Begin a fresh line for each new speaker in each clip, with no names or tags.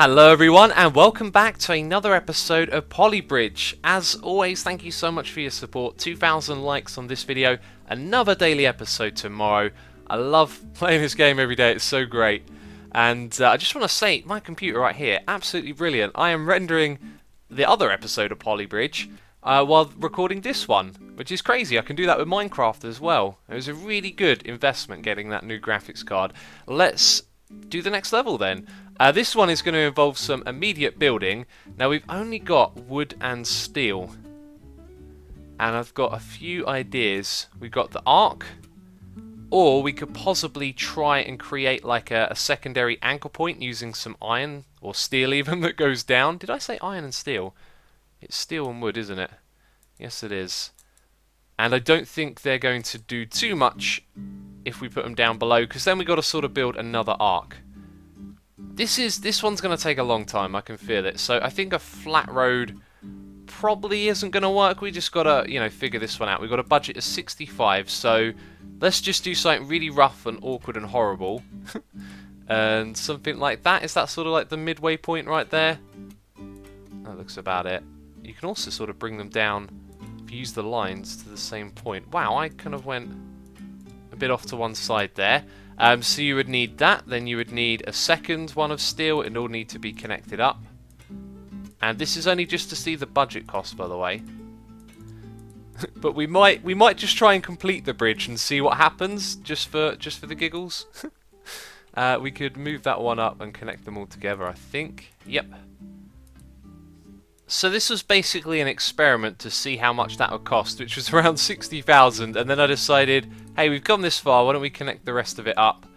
Hello everyone and welcome back to another episode of Polybridge. As always, thank you so much for your support. 2,000 likes on this video, another daily episode tomorrow. I love playing this game every day, it's so great. And I just want to say, my computer right here, absolutely brilliant. I am rendering the other episode of Polybridge while recording this one, which is crazy. I can do that with Minecraft as well. It was a really good investment getting that new graphics card. Let's do the next level then. This one is going to involve some immediate building. Now we've only got wood and steel. And I've got a few ideas. We've got the arc. Or we could possibly try and create like a secondary anchor point using some iron or steel even that goes down. Did I say iron and steel? It's steel and wood, isn't it? Yes it is. And I don't think they're going to do too much if we put them down below, because then we've got to sort of build another arc. This one's going to take a long time, I can feel it. So I think a flat road probably isn't going to work. We just got to, you know, figure this one out. We've got a budget of 65, so let's just do something really rough and awkward and horrible. And something like that. Is that sort of like the midway point right there? That looks about it. You can also sort of bring them down if you use the lines to the same point. Wow, I kind of went a bit off to one side there. So you would need that, then you would need a second one of steel, it all need to be connected up. And this is only just to see the budget cost, by the way. But we might just try and complete the bridge and see what happens, just for the giggles. We could move that one up and connect them all together, I think. Yep. So this was basically an experiment to see how much that would cost, which was around 60,000, and then I decided, hey, we've gone this far, why don't we connect the rest of it up?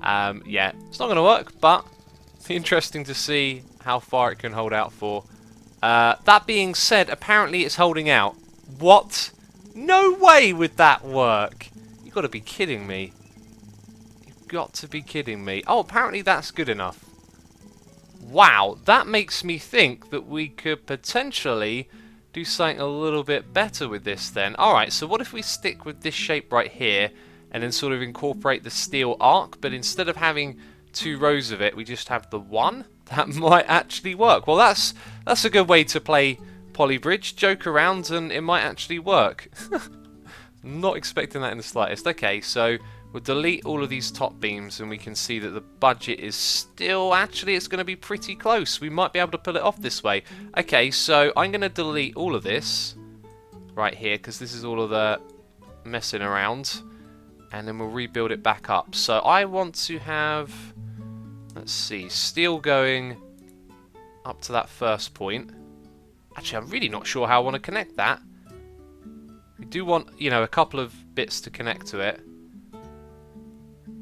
Yeah, it's not going to work, but interesting to see how far it can hold out for. That being said, apparently it's holding out. What? No way would that work! You've got to be kidding me. You've got to be kidding me. Oh, apparently that's good enough. Wow, that makes me think that we could potentially do something a little bit better with this then. Alright, so what if we stick with this shape right here and then sort of incorporate the steel arc, but instead of having 2 rows of it, we just have the one? That might actually work. Well, that's a good way to play Polybridge. Joke around and it might actually work. Not expecting that in the slightest. Okay, so we'll delete all of these top beams and we can see that the budget is still, actually it's going to be pretty close. We might be able to pull it off this way. Okay, so I'm going to delete all of this right here because this is all of the messing around. And then we'll rebuild it back up. So I want to have, let's see, steel going up to that first point. Actually, I'm really not sure how I want to connect that. We do want, you know, a couple of bits to connect to it.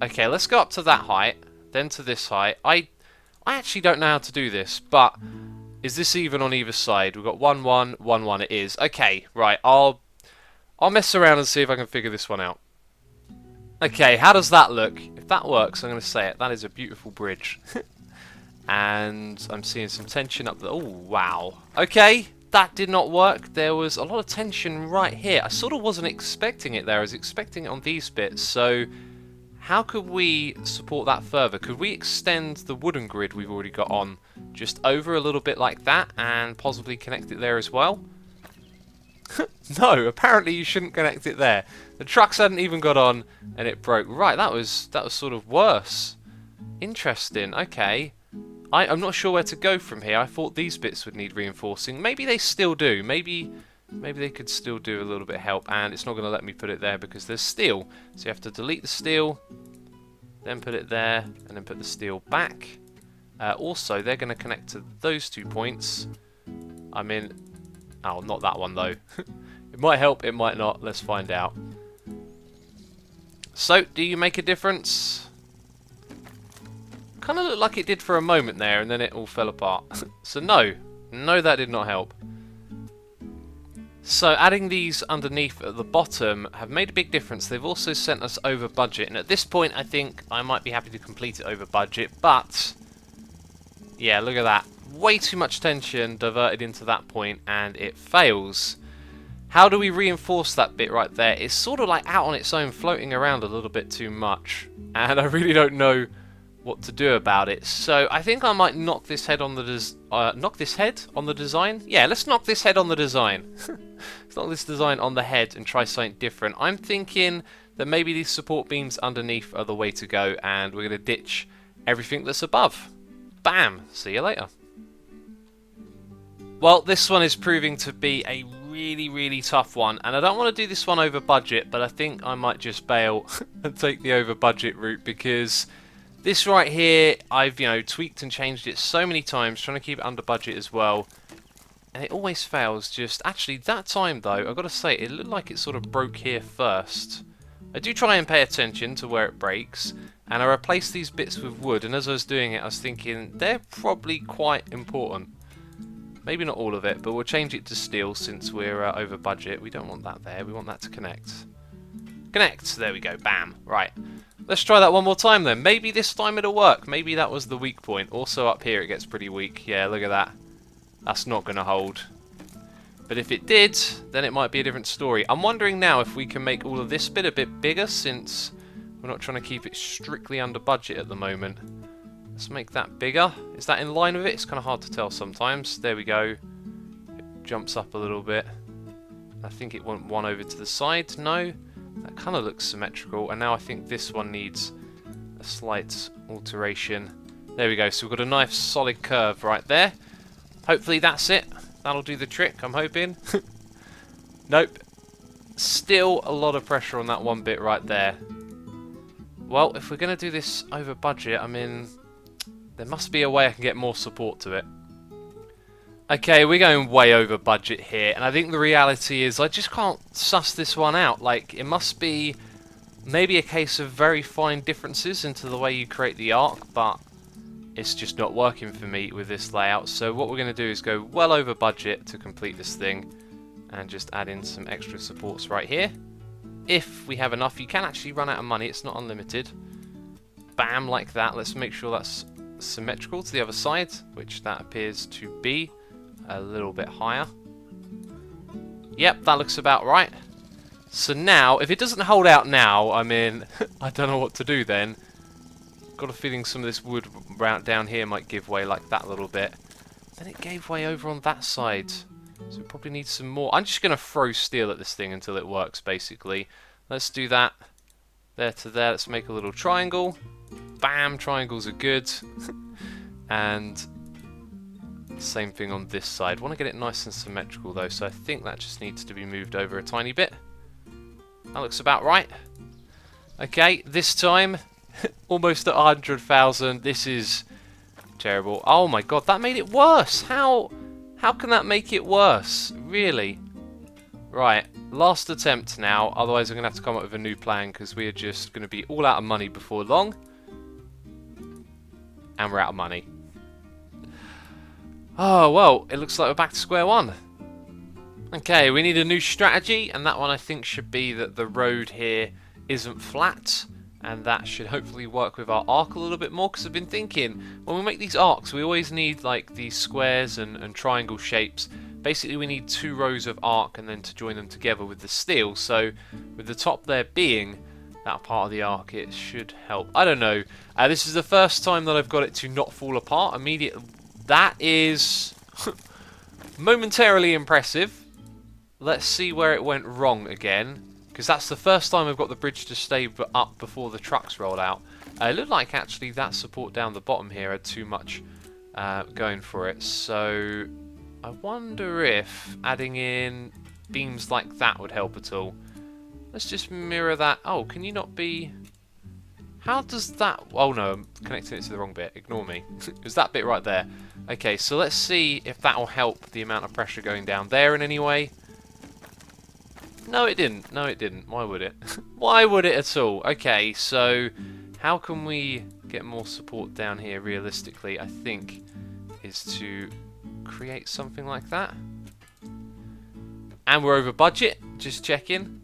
Okay, let's go up to that height, then to this height. I actually don't know how to do this, but is this even on either side? We've got 1, 1, 1, 1. It is. Okay, right. I'll mess around and see if I can figure this one out. Okay, how does that look? If that works, I'm going to say it. That is a beautiful bridge. And I'm seeing some tension up there. Oh, wow. Okay, that did not work. There was a lot of tension right here. I sort of wasn't expecting it there. I was expecting it on these bits, so how could we support that further? Could we extend the wooden grid we've already got on just over a little bit like that and possibly connect it there as well? No, apparently you shouldn't connect it there. The trucks hadn't even got on and it broke. Right, that was sort of worse. Interesting, okay. I'm not sure where to go from here. I thought these bits would need reinforcing. Maybe they still do. Maybe they could still do a little bit of help, and it's not going to let me put it there because there's steel. So you have to delete the steel, then put it there, and then put the steel back. Also, they're going to connect to those 2 points. I mean, oh, not that one though. It might help, it might not. Let's find out. So, do you make a difference? Kind of looked like it did for a moment there, and then it all fell apart. So no, that did not help. So adding these underneath at the bottom have made a big difference. They've also sent us over budget, and at this point I think I might be happy to complete it over budget, but yeah, look at that. Way too much tension diverted into that point and it fails. How do we reinforce that bit right there? It's sort of like out on its own, floating around a little bit too much, and I really don't know what to do about it. So I think I might knock this head on the design. Yeah, let's knock this head on the design. Let's knock this design on the head and try something different. I'm thinking that maybe these support beams underneath are the way to go, and we're going to ditch everything that's above. Bam! See you later. Well, this one is proving to be a really tough one, and I don't want to do this one over budget, but I think I might just bail and take the over budget route, because this right here, I've tweaked and changed it so many times, trying to keep it under budget as well, and it always fails. Just actually that time though, I've got to say, it looked like it sort of broke here first. I do try and pay attention to where it breaks, and I replaced these bits with wood, and as I was doing it I was thinking they're probably quite important. Maybe not all of it, but we'll change it to steel since we're over budget. We don't want that there, we want that to connect. Connect! There we go, bam. Right, let's try that one more time then. Maybe this time it'll work. Maybe that was the weak point. Also up here it gets pretty weak. Yeah, look at that. That's not going to hold. But if it did, then it might be a different story. I'm wondering now if we can make all of this bit a bit bigger, since we're not trying to keep it strictly under budget at the moment. Let's make that bigger. Is that in line with it? It's kind of hard to tell sometimes. There we go. It jumps up a little bit. I think it went one over to the side. No, that kind of looks symmetrical. And now I think this one needs a slight alteration. There we go. So we've got a nice solid curve right there. Hopefully that's it. That'll do the trick, I'm hoping. Nope. Still a lot of pressure on that one bit right there. Well, if we're going to do this over budget, I mean, there must be a way I can get more support to it. Okay, we're going way over budget here, and I think the reality is I just can't suss this one out. Like, it must be maybe a case of very fine differences into the way you create the arc, but it's just not working for me with this layout. So what we're going to do is go well over budget to complete this thing, and just add in some extra supports right here. If we have enough, you can actually run out of money, it's not unlimited. Bam, like that. Let's make sure that's symmetrical to the other side, which that appears to be a little bit higher. Yep, that looks about right. So now, if it doesn't hold out now, I mean, I don't know what to do then. Got a feeling some of this wood down here might give way like that a little bit. Then it gave way over on that side. So we probably need some more. I'm just going to throw steel at this thing until it works, basically. Let's do that. There to there. Let's make a little triangle. Bam, triangles are good. And same thing on this side. Want to get it nice and symmetrical though, so I think that just needs to be moved over a tiny bit. That looks about right. Okay, this time almost at 100,000. This is terrible. Oh my god, that made it worse. How can that make it worse? Really? Right, last attempt now, otherwise I'm going to have to come up with a new plan, because we are just going to be all out of money before long. And we're out of money. Oh, well, it looks like we're back to square one. Okay, we need a new strategy, and that one I think should be that the road here isn't flat, and that should hopefully work with our arc a little bit more, because I've been thinking, when we make these arcs, we always need like these squares and triangle shapes. Basically, we need 2 rows of arc and then to join them together with the steel, so with the top there being that part of the arc, it should help. I don't know. This is the first time that I've got it to not fall apart immediately. That is momentarily impressive. Let's see where it went wrong again, because that's the first time I've got the bridge to stay up before the trucks roll out. It looked like actually that support down the bottom here had too much going for it, so I wonder if adding in beams like that would help at all. Let's just mirror that. Oh, can you not be... How does that... Oh no, I'm connecting it to the wrong bit. Ignore me. It was that bit right there. Okay, so let's see if that will help the amount of pressure going down there in any way. No, it didn't. No, it didn't. Why would it? Why would it at all? Okay, so how can we get more support down here realistically, I think, is to create something like that. And we're over budget. Just checking.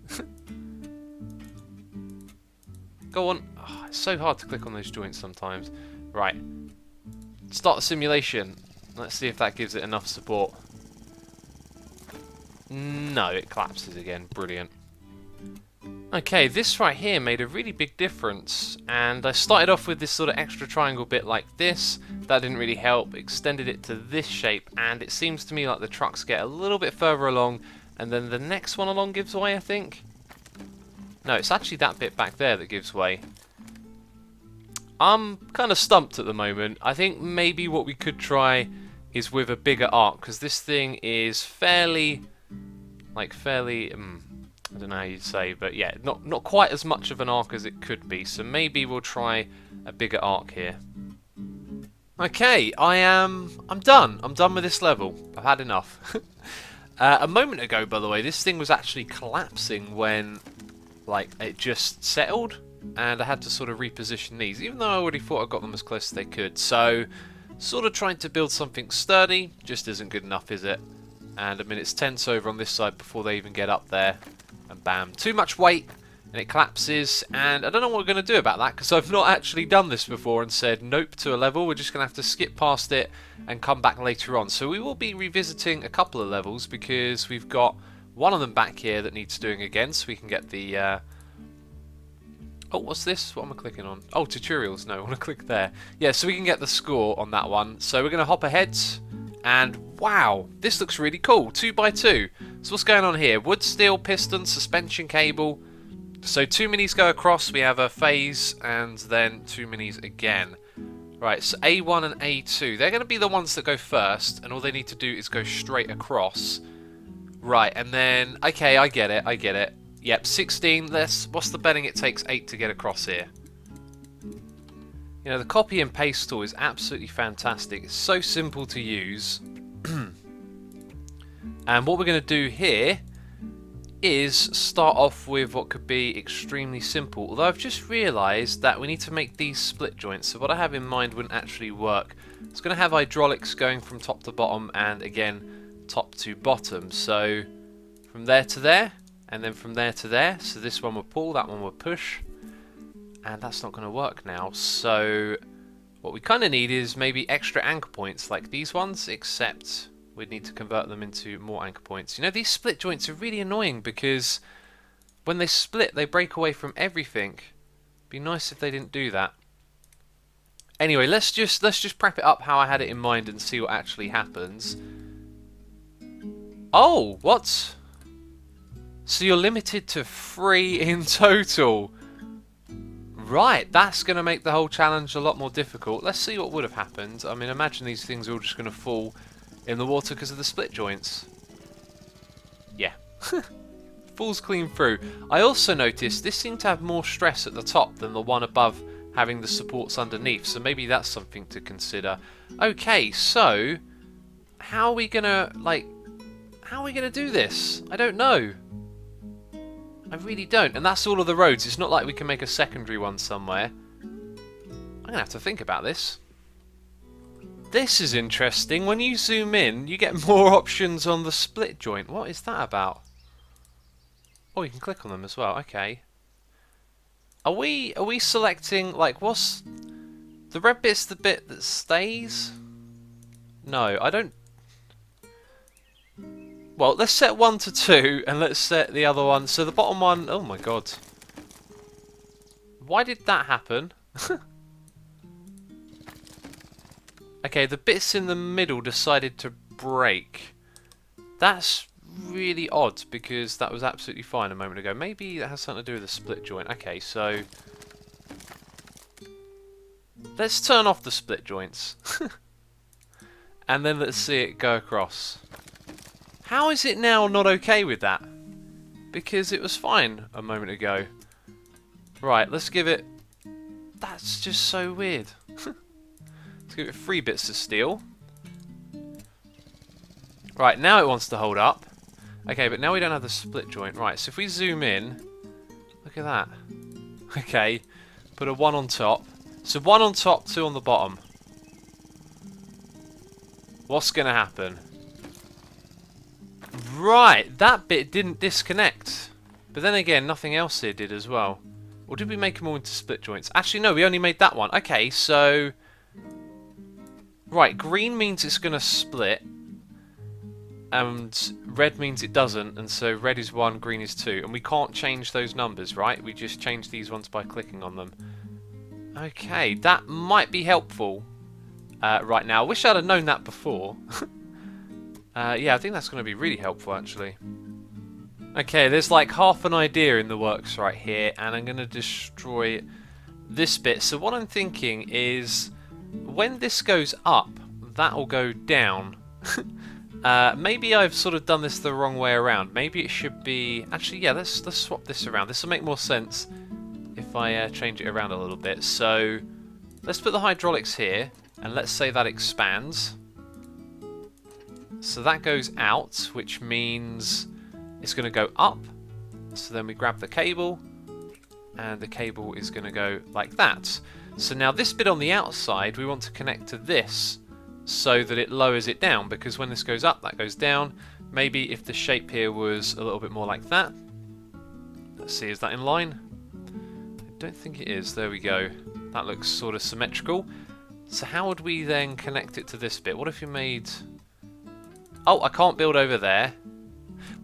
Go on. Oh, it's so hard to click on those joints sometimes. Right. Start the simulation. Let's see if that gives it enough support. No, it collapses again. Brilliant. Okay, this right here made a really big difference, and I started off with this sort of extra triangle bit like this. That didn't really help. Extended it to this shape, and it seems to me like the trucks get a little bit further along, and then the next one along gives way, I think. No, it's actually that bit back there that gives way. I'm kind of stumped at the moment. I think maybe what we could try is with a bigger arc, because this thing is fairly, I don't know how you'd say, but yeah, not quite as much of an arc as it could be. So maybe we'll try a bigger arc here. Okay, I'm done. I'm done with this level. I've had enough. A moment ago, by the way, this thing was actually collapsing when, like, it just settled, and I had to sort of reposition these, even though I already thought I got them as close as they could. So, sort of trying to build something sturdy just isn't good enough, is it? And I mean, it's tense over on this side before they even get up there. And bam, too much weight and it collapses, and I don't know what we're going to do about that, because I've not actually done this before and said nope to a level. We're just going to have to skip past it and come back later on. So we will be revisiting a couple of levels, because we've got one of them back here that needs doing again, so we can get the oh, what's this? What am I clicking on? Oh, tutorials. No, I want to click there. Yeah, so we can get the score on that one. So we're going to hop ahead. And wow, this looks really cool. 2x2. So what's going on here? Wood, steel, piston, suspension cable. So 2 minis go across. We have a phase and then 2 minis again. Right, so A1 and A2. They're going to be the ones that go first. And all they need to do is go straight across. Right, and then... Okay, I get it. Yep, 16. What's the betting it takes 8 to get across here? You know, the copy and paste tool is absolutely fantastic. It's so simple to use. And what we're going to do here is start off with what could be extremely simple. Although I've just realised that we need to make these split joints. So what I have in mind wouldn't actually work. It's going to have hydraulics going from top to bottom and again top to bottom. So from there to there and then from there to there. So this one will pull, that one will push. And that's not going to work now. So what we kind of need is maybe extra anchor points like these ones, except we'd need to convert them into more anchor points. You know, these split joints are really annoying because when they split, they break away from everything. Be nice if they didn't do that. Anyway, let's just prep it up how I had it in mind and see what actually happens. Oh, what? So you're limited to 3 in total. Right, that's going to make the whole challenge a lot more difficult. Let's see what would have happened. I mean, imagine these things are all just going to fall in the water because of the split joints. Yeah. Falls clean through. I also noticed this seemed to have more stress at the top than the one above having the supports underneath. So maybe that's something to consider. Okay, so how are we going to, do this? I don't know. I really don't. And that's all of the roads. It's not like we can make a secondary one somewhere. I'm going to have to think about this. This is interesting. When you zoom in, you get more options on the split joint. What is that about? Oh, you can click on them as well. Okay. Are we selecting, like, what's... The red bit's the bit that stays? No, I don't... Well, let's set 1 to 2, and let's set the other one. So the bottom one... Oh my god. Why did that happen? Okay, the bits in the middle decided to break. That's really odd, because that was absolutely fine a moment ago. Maybe that has something to do with the split joint. Okay, so... Let's turn off the split joints. And then let's see it go across. How is it now not okay with that? Because it was fine a moment ago. Right, let's give it... That's just so weird. Let's give it 3 bits of steel. Right, now it wants to hold up. Okay, but now we don't have the split joint. Right, so if we zoom in... Look at that. Okay, put a 1 on top. So 1 on top, 2 on the bottom. What's going to happen? Right, that bit didn't disconnect. But then again, nothing else here did as well. Or did we make them all into split joints? Actually, no, we only made that one. Okay, so... Right, green means it's going to split. and red means it doesn't, and so red is 1, green is 2, and we can't change those numbers, right? We just change these ones by clicking on them. Okay, that might be helpful right now. I wish I'd have known that before. Yeah, I think that's going to be really helpful, actually. Okay, there's like half an idea in the works right here, and I'm going to destroy this bit. So what I'm thinking is, when this goes up, that'll go down. Maybe I've sort of done this the wrong way around. Maybe it should be... Actually, yeah, let's swap this around. This will make more sense if I change it around a little bit. So let's put the hydraulics here, and let's say that expands. So that goes out, which means it's going to go up. So then we grab the cable, and the cable is going to go like that. So now this bit on the outside, we want to connect to this, so that it lowers it down, because when this goes up, that goes down. Maybe if the shape here was a little bit more like that. Let's see, is that in line? I don't think it is. There we go. That looks sort of symmetrical. So how would we then connect it to this bit? What if you made... Oh, I can't build over there.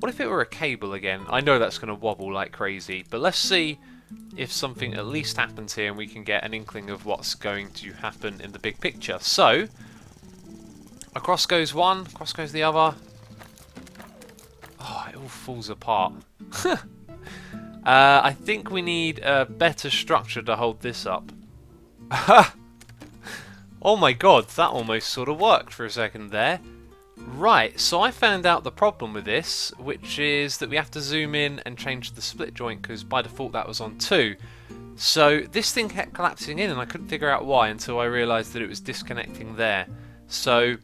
What if it were a cable again? I know that's going to wobble like crazy, but let's see if something at least happens here and we can get an inkling of what's going to happen in the big picture. So... across goes one, across goes the other. Oh, it all falls apart. I think we need a better structure to hold this up. Oh my god, that almost sort of worked for a second there. Right, so I found out the problem with this, which is that we have to zoom in and change the split joint, because by default that was on 2. So this thing kept collapsing in and I couldn't figure out why until I realised that it was disconnecting there. So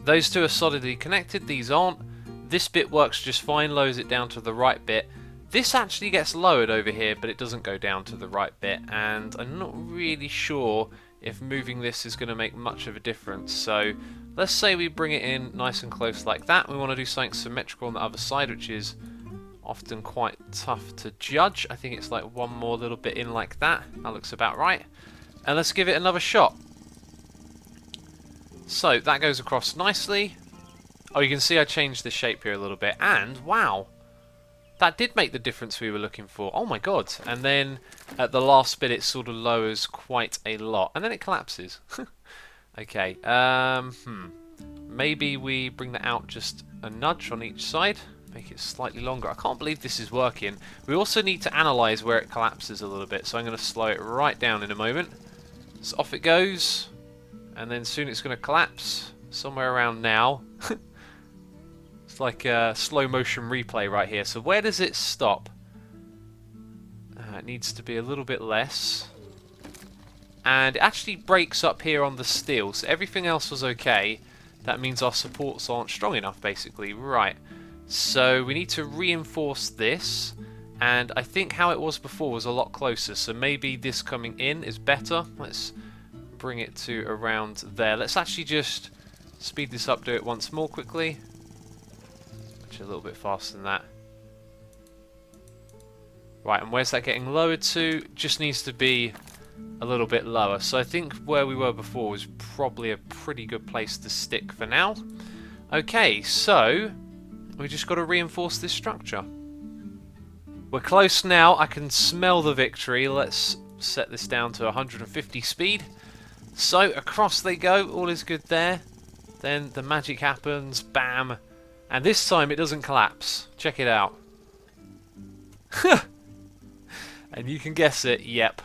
those two are solidly connected, these aren't. This bit works just fine, lowers it down to the right bit. This actually gets lowered over here, but it doesn't go down to the right bit, and I'm not really sure if moving this is going to make much of a difference. So let's say we bring it in nice and close like that. We want to do something symmetrical on the other side, which is often quite tough to judge. I think it's like one more little bit in like that. That looks about right. And let's give it another shot. So that goes across nicely. Oh, you can see I changed the shape here a little bit, and wow, that did make the difference we were looking for. Oh my god. And then at the last bit it sort of lowers quite a lot, and then it collapses. Okay, maybe we bring that out just a nudge on each side, make it slightly longer. I can't believe this is working. We also need to analyze where it collapses a little bit, so I'm going to slow it right down in a moment. So off it goes, and then soon it's going to collapse somewhere around now. It's like a slow motion replay right here. So where does it stop? It needs to be a little bit less. And it actually breaks up here on the steel, so everything else was okay. That means our supports aren't strong enough, basically. Right, so we need to reinforce this, and I think how it was before was a lot closer, so maybe this coming in is better. Let's bring it to around there. Let's actually just speed this up, do it once more quickly. Actually a little bit faster than that. Right, and where's that getting lowered to? Just needs to be a little bit lower. So I think where we were before was probably a pretty good place to stick for now. Okay, so we just got to reinforce this structure. We're close now. I can smell the victory. Let's set this down to 150 speed. So across they go. All is good there. Then the magic happens. Bam. And this time it doesn't collapse. Check it out. And you can guess it. Yep.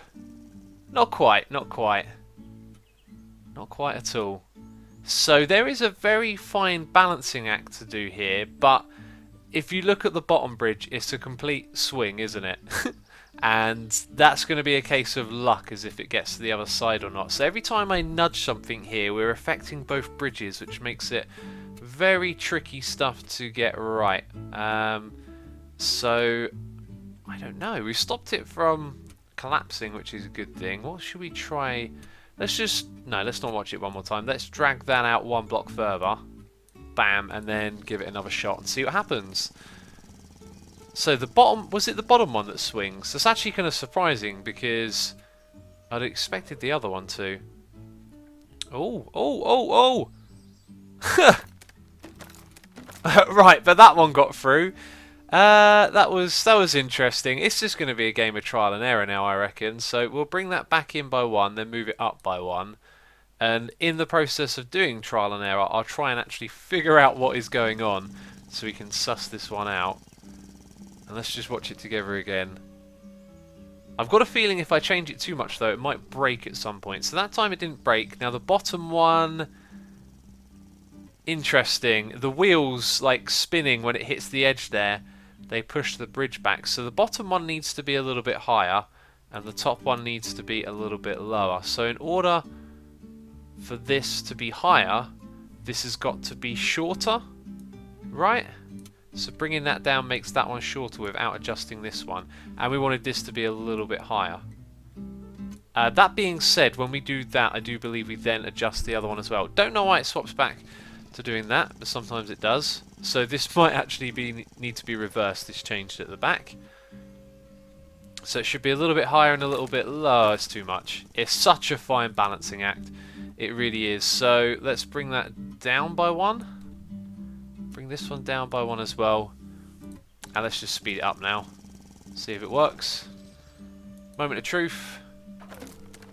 Not quite, not quite. Not quite at all. So there is a very fine balancing act to do here, but if you look at the bottom bridge, it's a complete swing, isn't it? And that's going to be a case of luck as if it gets to the other side or not. So every time I nudge something here, we're affecting both bridges, which makes it very tricky stuff to get right. So, I don't know. We've stopped it from collapsing, which is a good thing. What should we try? Let's not watch it one more time. Let's drag that out one block further. Bam, and then give it another shot and see what happens. So the bottom, was it the bottom one that swings? That's actually kind of surprising because I'd expected the other one to. Oh. Right, but that one got through. That was interesting. It's just going to be a game of trial and error now, I reckon. So we'll bring that back in by 1, then move it up by 1. And in the process of doing trial and error, I'll try and actually figure out what is going on so we can suss this one out. And let's just watch it together again. I've got a feeling if I change it too much, though, it might break at some point. So that time it didn't break. Now the bottom one... Interesting. The wheels, like, spinning when it hits the edge there, they push the bridge back. So the bottom one needs to be a little bit higher, and the top one needs to be a little bit lower. So in order for this to be higher, this has got to be shorter, right? So bringing that down makes that one shorter without adjusting this one. And we wanted this to be a little bit higher. That being said, when we do that, I do believe we then adjust the other one as well. Don't know why it swaps back to doing that, but sometimes it does. So this might actually need to be reversed, this changed at the back. So it should be a little bit higher and a little bit lower. It's too much. It's such a fine balancing act. It really is. So let's bring that down by 1. Bring this one down by 1 as well. And let's just speed it up now. See if it works. Moment of truth.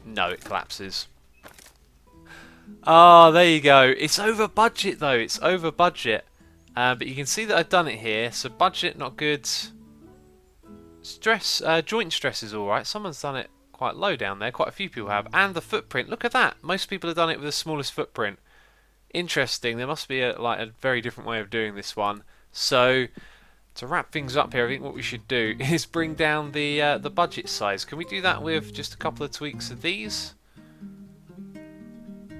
No, it collapses. Oh, there you go. It's over budget though. It's over budget. But you can see that I've done it here. So budget, not good. Stress, joint stress is alright. Someone's done it quite low down there. Quite a few people have. And the footprint. Look at that. Most people have done it with the smallest footprint. Interesting. There must be a very different way of doing this one. So to wrap things up here, I think what we should do is bring down the budget size. Can we do that with just a couple of tweaks of these?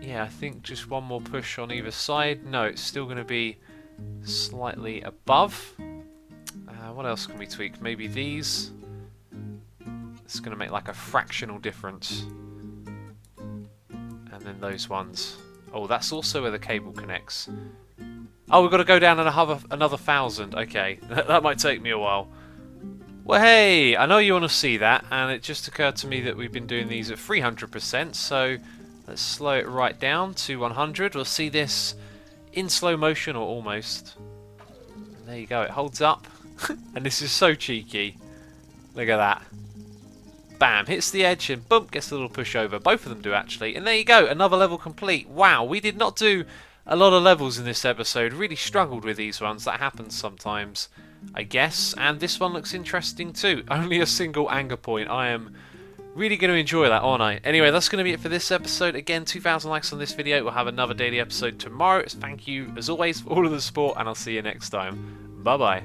Yeah, I think just one more push on either side. No, it's still going to be slightly above. What else can we tweak? Maybe these. It's going to make like a fractional difference. And then those ones. Oh, that's also where the cable connects. Oh, we've got to go down another 1,000. Okay, that might take me a while. Well, hey, I know you want to see that, and it just occurred to me that we've been doing these at 300%, so let's slow it right down to 100. We'll see this in slow motion, or almost. And there you go, it holds up. And this is so cheeky. Look at that. Bam, hits the edge and boom, gets a little push over. Both of them do actually. And there you go, another level complete. Wow, we did not do a lot of levels in this episode. Really struggled with these ones. That happens sometimes, I guess. And this one looks interesting too. Only a single anger point. I am really going to enjoy that, aren't I? Anyway, that's going to be it for this episode. Again, 2,000 likes on this video. We'll have another daily episode tomorrow. Thank you, as always, for all of the support, and I'll see you next time. Bye-bye.